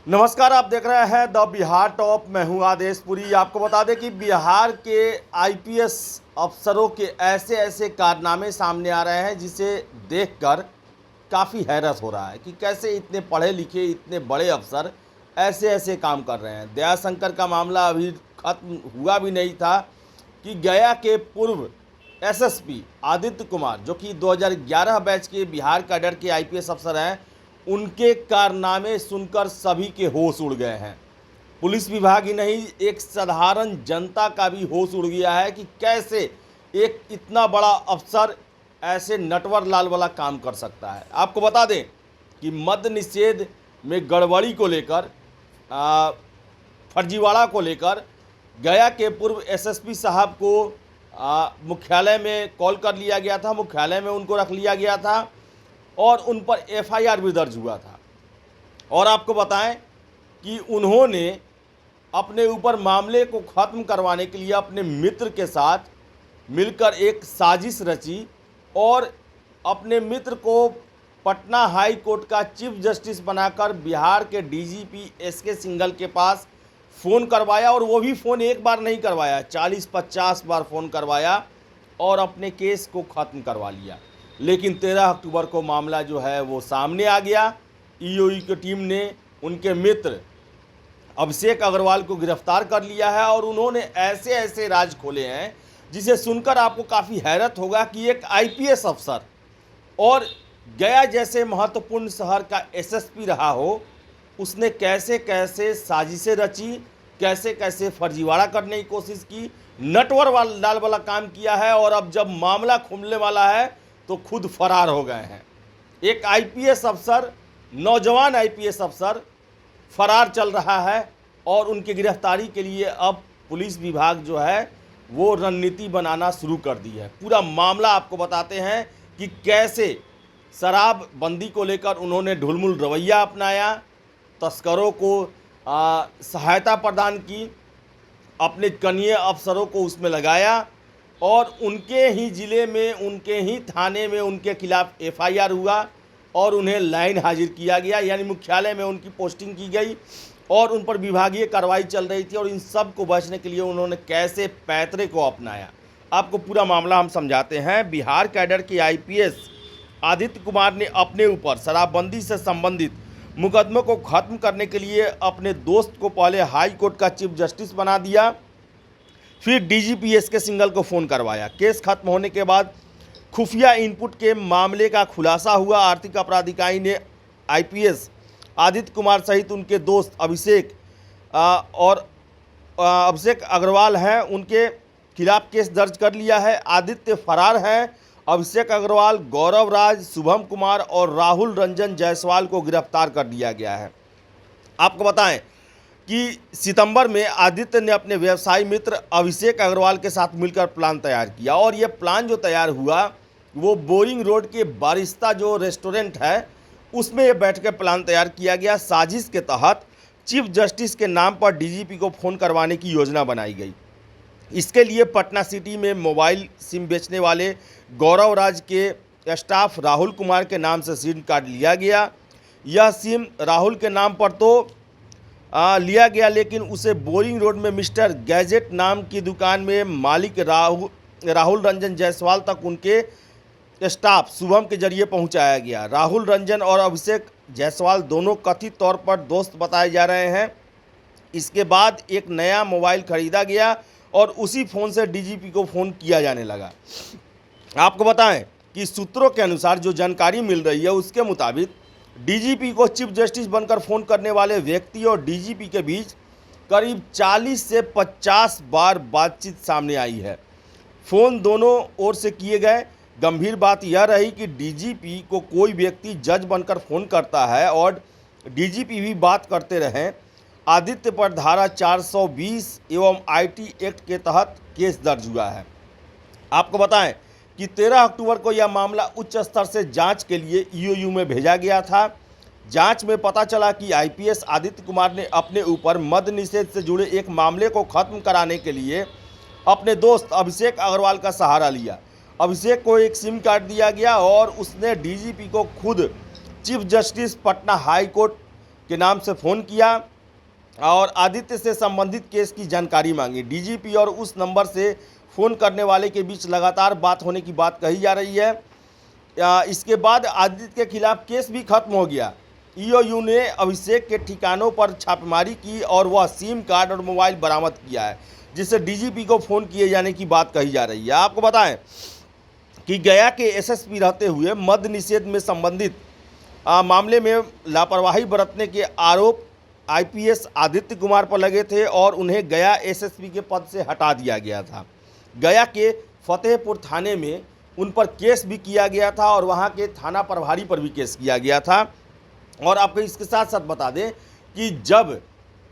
नमस्कार, आप देख रहे हैं द बिहार टॉप। मैं हूं आदेशपुरी। आपको बता दें कि बिहार के आईपीएस अफसरों के ऐसे ऐसे कारनामे सामने आ रहे हैं जिसे देखकर काफ़ी हैरत हो रहा है कि कैसे इतने पढ़े लिखे इतने बड़े अफसर ऐसे ऐसे काम कर रहे हैं। दयाशंकर का मामला अभी खत्म हुआ भी नहीं था कि गया के पूर्व एसएसपी आदित्य कुमार, जो कि 2011 बैच के बिहार कैडर के आईपीएस अफसर हैं, उनके कारनामे सुनकर सभी के होश उड़ गए हैं। पुलिस विभाग ही नहीं, एक साधारण जनता का भी होश उड़ गया है कि कैसे एक इतना बड़ा अफसर ऐसे नटवर लाल वाला काम कर सकता है। आपको बता दें कि मद्य निषेध में गड़बड़ी को लेकर, फर्जीवाड़ा को लेकर गया के पूर्व एसएसपी साहब को मुख्यालय में कॉल कर लिया गया था, मुख्यालय में उनको रख लिया गया था और उन पर एफआईआर भी दर्ज हुआ था। और आपको बताएं कि उन्होंने अपने ऊपर मामले को ख़त्म करवाने के लिए अपने मित्र के साथ मिलकर एक साजिश रची और अपने मित्र को पटना हाई कोर्ट का चीफ जस्टिस बनाकर बिहार के डीजीपी एसके सिंघल के पास फ़ोन करवाया। और वो भी फ़ोन एक बार नहीं करवाया, 40-50 बार फ़ोन करवाया और अपने केस को ख़त्म करवा लिया। लेकिन 13 अक्टूबर को मामला जो है वो सामने आ गया। ईओई की टीम ने उनके मित्र अभिषेक अग्रवाल को गिरफ्तार कर लिया है और उन्होंने ऐसे ऐसे राज खोले हैं जिसे सुनकर आपको काफ़ी हैरत होगा कि एक आईपीएस अफसर और गया जैसे महत्वपूर्ण शहर का एसएसपी रहा हो, उसने कैसे कैसे साजिशें रची, कैसे कैसे फर्जीवाड़ा करने की कोशिश की, नटवर लाल वाला काम किया है। और अब जब मामला खुलने वाला है तो खुद फरार हो गए हैं। एक आईपीएस अफसर, नौजवान आईपीएस अफसर फरार चल रहा है और उनकी गिरफ्तारी के लिए अब पुलिस विभाग जो है वो रणनीति बनाना शुरू कर दी है। पूरा मामला आपको बताते हैं कि कैसे शराबबंदी को लेकर उन्होंने ढुलमुल रवैया अपनाया, तस्करों को सहायता प्रदान की, अपने कनीय अफसरों को उसमें लगाया और उनके ही ज़िले में, उनके ही थाने में उनके खिलाफ एफआईआर हुआ और उन्हें लाइन हाजिर किया गया, यानी मुख्यालय में उनकी पोस्टिंग की गई और उन पर विभागीय कार्रवाई चल रही थी। और इन सब को बचने के लिए उन्होंने कैसे पैतरे को अपनाया, आपको पूरा मामला हम समझाते हैं। बिहार कैडर के आईपीएस आदित्य कुमार ने अपने ऊपर शराबबंदी से संबंधित मुकदमे को ख़त्म करने के लिए अपने दोस्त को पहले हाई कोर्ट का चीफ जस्टिस बना दिया, फिर डीजीपी एसके सिंघल को फ़ोन करवाया। केस खत्म होने के बाद खुफिया इनपुट के मामले का खुलासा हुआ। आर्थिक अपराध इकाई ने आईपीएस आदित्य कुमार सहित उनके दोस्त अभिषेक अग्रवाल हैं, उनके खिलाफ केस दर्ज कर लिया है। आदित्य फरार हैं। अभिषेक अग्रवाल, गौरव राज, शुभम कुमार और राहुल रंजन जायसवाल को गिरफ्तार कर लिया गया है। आपको बताएं कि सितंबर में आदित्य ने अपने व्यवसायी मित्र अभिषेक अग्रवाल के साथ मिलकर प्लान तैयार किया और ये प्लान जो तैयार हुआ वो बोरिंग रोड के बारिस्ता जो रेस्टोरेंट है उसमें ये बैठ कर प्लान तैयार किया गया। साजिश के तहत चीफ जस्टिस के नाम पर डीजीपी को फ़ोन करवाने की योजना बनाई गई। इसके लिए पटना सिटी में मोबाइल सिम बेचने वाले गौरव राज के स्टाफ राहुल कुमार के नाम से सिम कार्ड लिया गया। यह सिम राहुल के नाम पर तो लिया गया, लेकिन उसे बोरिंग रोड में मिस्टर गैजेट नाम की दुकान में मालिक राहुल रंजन जायसवाल तक उनके स्टाफ शुभम के जरिए पहुंचाया गया। राहुल रंजन और अभिषेक जायसवाल दोनों कथित तौर पर दोस्त बताए जा रहे हैं। इसके बाद एक नया मोबाइल खरीदा गया और उसी फ़ोन से डीजीपी को फ़ोन किया जाने लगा। आपको बताएं कि सूत्रों के अनुसार जो जानकारी मिल रही है उसके मुताबिक डीजीपी को चीफ जस्टिस बनकर फ़ोन करने वाले व्यक्ति और डीजीपी के बीच करीब 40 से 50 बार बातचीत सामने आई है। फ़ोन दोनों ओर से किए गए। गंभीर बात यह रही कि डीजीपी को कोई व्यक्ति जज बनकर फ़ोन करता है और डीजीपी भी बात करते रहें। आदित्य पर धारा 420 एवं आईटी एक्ट के तहत केस दर्ज हुआ है। आपको बताएं कि 13 अक्टूबर को यह मामला उच्च स्तर से जांच के लिए ईओयू में भेजा गया था। जांच में पता चला कि आईपीएस आदित्य कुमार ने अपने ऊपर मद्य निषेध से जुड़े एक मामले को ख़त्म कराने के लिए अपने दोस्त अभिषेक अग्रवाल का सहारा लिया। अभिषेक को एक सिम कार्ड दिया गया और उसने डीजीपी को खुद chief justice Patna high court के नाम से फ़ोन किया और आदित्य से संबंधित केस की जानकारी मांगी। डीजीपी और उस नंबर से फ़ोन करने वाले के बीच लगातार बात होने की बात कही जा रही है। इसके बाद आदित्य के खिलाफ केस भी खत्म हो गया। ईओयू ने अभिषेक के ठिकानों पर छापेमारी की और वह सिम कार्ड और मोबाइल बरामद किया है, जिससे डीजीपी को फ़ोन किए जाने की बात कही जा रही है। आपको बताएं कि गया के एसएसपी रहते हुए मद्य निषेध में संबंधित मामले में लापरवाही बरतने के आरोप आईपीएस आदित्य कुमार पर लगे थे और उन्हें गया एसएसपी के पद से हटा दिया गया था। गया के फतेहपुर थाने में उन पर केस भी किया गया था और वहां के थाना प्रभारी पर भी केस किया गया था। और आपको इसके साथ साथ बता दें कि जब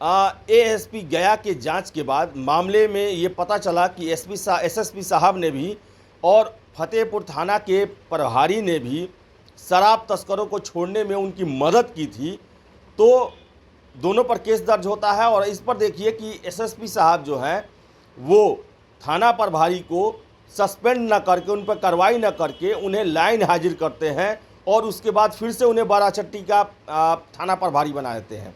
एएसपी गया के जांच के बाद मामले में ये पता चला कि एसएसपी साहब ने भी और फतेहपुर थाना के प्रभारी ने भी शराब तस्करों को छोड़ने में उनकी मदद की थी, तो दोनों पर केस दर्ज होता है। और इस पर देखिए कि एसएसपी साहब जो हैं वो थाना प्रभारी को सस्पेंड न करके, उन पर कार्रवाई न करके उन्हें लाइन हाजिर करते हैं और उसके बाद फिर से उन्हें बाराचट्टी का थाना प्रभारी बना देते हैं।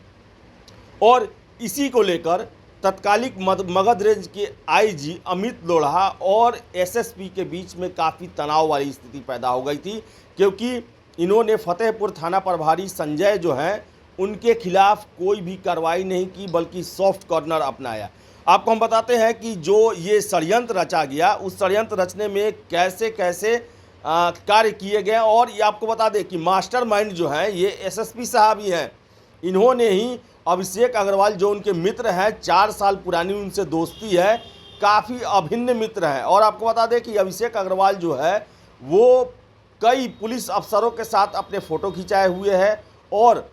और इसी को लेकर तत्कालिक मगध रेंज के आईजी अमित लोढ़ा और एसएसपी के बीच में काफ़ी तनाव वाली स्थिति पैदा हो गई थी, क्योंकि इन्होंने फतेहपुर थाना प्रभारी संजय जो हैं उनके खिलाफ कोई भी कार्रवाई नहीं की, बल्कि सॉफ्ट कॉर्नर अपनाया। आपको हम बताते हैं कि जो ये षड्यंत्र रचा गया, उस षड्यंत्र रचने में कैसे कैसे कार्य किए गए। और ये आपको बता दें कि मास्टरमाइंड जो हैं ये एसएसपी साहब ही हैं। इन्होंने ही अभिषेक अग्रवाल जो उनके मित्र हैं, 4 साल पुरानी उनसे दोस्ती है, काफ़ी अभिन्न मित्र हैं। और आपको बता दें कि अभिषेक अग्रवाल जो है वो कई पुलिस अफसरों के साथ अपने फ़ोटो खिंचाए हुए हैं और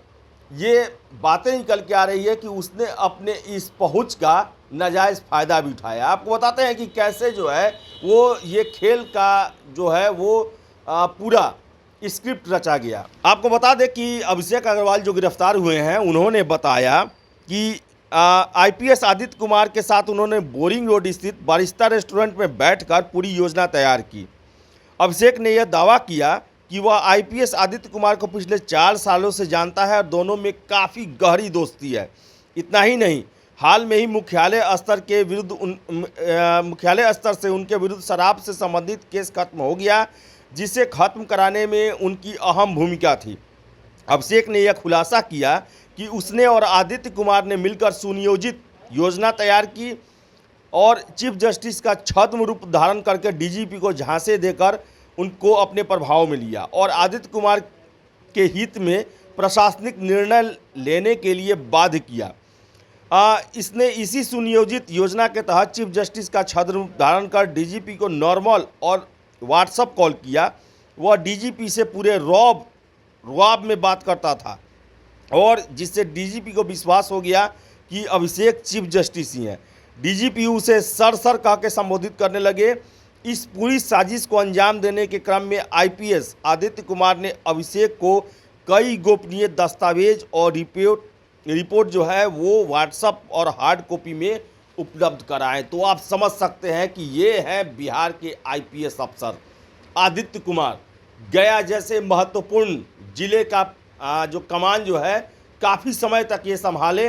ये बातें निकल के आ रही है कि उसने अपने इस पहुंच का नाजायज़ फ़ायदा भी उठाया। आपको बताते हैं कि कैसे जो है वो ये खेल का जो है वो पूरा स्क्रिप्ट रचा गया। आपको बता दें कि अभिषेक अग्रवाल जो गिरफ्तार हुए हैं उन्होंने बताया कि आईपीएस आदित्य कुमार के साथ उन्होंने बोरिंग रोड स्थित बारिस्ता रेस्टोरेंट में बैठकर पूरी योजना तैयार की। अभिषेक ने यह दावा किया कि वह आईपीएस आदित्य कुमार को पिछले 4 सालों से जानता है और दोनों में काफ़ी गहरी दोस्ती है। इतना ही नहीं, हाल में ही मुख्यालय स्तर से उनके विरुद्ध शराब से संबंधित केस खत्म हो गया, जिसे खत्म कराने में उनकी अहम भूमिका थी। अभिषेक ने यह खुलासा किया कि उसने और आदित्य कुमार ने मिलकर सुनियोजित योजना तैयार की और चीफ जस्टिस का छद्म रूप धारण करके डीजीपी को झांसे देकर उनको अपने प्रभाव में लिया और आदित्य कुमार के हित में प्रशासनिक निर्णय लेने के लिए बाध्य किया। इसने इसी सुनियोजित योजना के तहत चीफ जस्टिस का छद्म रूप धारण कर डीजीपी को नॉर्मल और व्हाट्सएप कॉल किया। वह डीजीपी से पूरे रौब में बात करता था और जिससे डीजीपी को विश्वास हो गया कि अभिषेक चीफ जस्टिस ही हैं। डीजीपी उसे सर कह के संबोधित करने लगे। इस पूरी साजिश को अंजाम देने के क्रम में आईपीएस आदित्य कुमार ने अभिषेक को कई गोपनीय दस्तावेज और रिपोर्ट जो है वो व्हाट्सएप और हार्ड कॉपी में उपलब्ध कराएं। तो आप समझ सकते हैं कि ये है बिहार के आईपीएस अफसर आदित्य कुमार। गया जैसे महत्वपूर्ण जिले का जो कमान जो है काफ़ी समय तक ये संभाले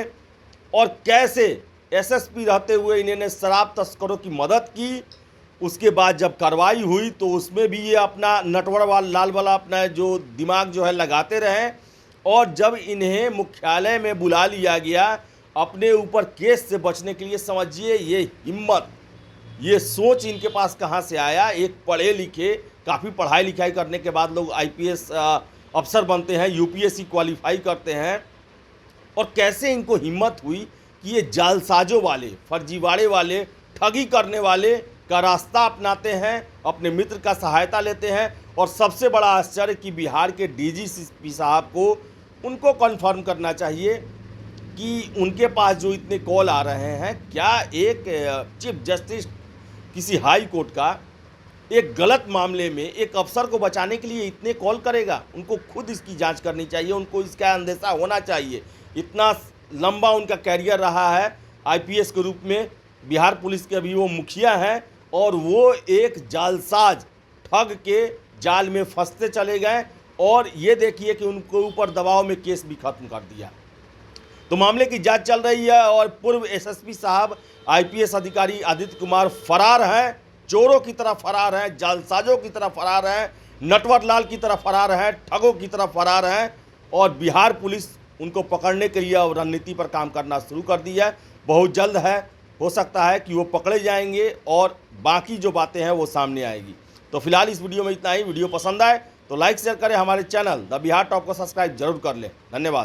और कैसे एसएसपी रहते हुए इन्होंने शराब तस्करों की मदद की। उसके बाद जब कार्रवाई हुई तो उसमें भी ये अपना नटवर लाल वाला अपना जो दिमाग जो है लगाते रहे और जब इन्हें मुख्यालय में बुला लिया गया अपने ऊपर केस से बचने के लिए, समझिए ये हिम्मत, ये सोच इनके पास कहाँ से आया। एक पढ़े लिखे, काफ़ी पढ़ाई लिखाई करने के बाद लोग आईपीएस अफसर बनते हैं, यूपीएससी क्वालिफाई करते हैं, और कैसे इनको हिम्मत हुई कि ये जालसाजों वाले, फर्जीवाड़े वाले, ठगी करने वाले का रास्ता अपनाते हैं, अपने मित्र का सहायता लेते हैं। और सबसे बड़ा आश्चर्य कि बिहार के डीजीपी साहब को उनको कन्फर्म करना चाहिए कि उनके पास जो इतने कॉल आ रहे हैं, क्या एक चीफ जस्टिस किसी हाई कोर्ट का एक गलत मामले में एक अफसर को बचाने के लिए इतने कॉल करेगा? उनको खुद इसकी जांच करनी चाहिए, उनको इसका अंदेशा होना चाहिए। इतना लंबा उनका कैरियर रहा है आईपीएस के रूप में, बिहार पुलिस के अभी वो मुखिया हैं और वो एक जालसाज ठग के जाल में फंसते चले गए और ये देखिए कि उनके ऊपर दबाव में केस भी खत्म कर दिया। तो मामले की जांच चल रही है और पूर्व एसएसपी साहब आईपीएस अधिकारी आदित्य कुमार फरार हैं, चोरों की तरह फरार हैं, जालसाजों की तरह फरार हैं, नटवर लाल की तरह फरार हैं, ठगों की तरह फरार हैं और बिहार पुलिस उनको पकड़ने के लिए रणनीति पर काम करना शुरू कर दी है। बहुत जल्द है, हो सकता है कि वो पकड़े जाएंगे और बाकी जो बातें हैं वो सामने आएगी। तो फिलहाल इस वीडियो में इतना ही। वीडियो पसंद आए तो लाइक शेयर करें, हमारे चैनल द बिहार टॉप को सब्सक्राइब जरूर कर लें। धन्यवाद।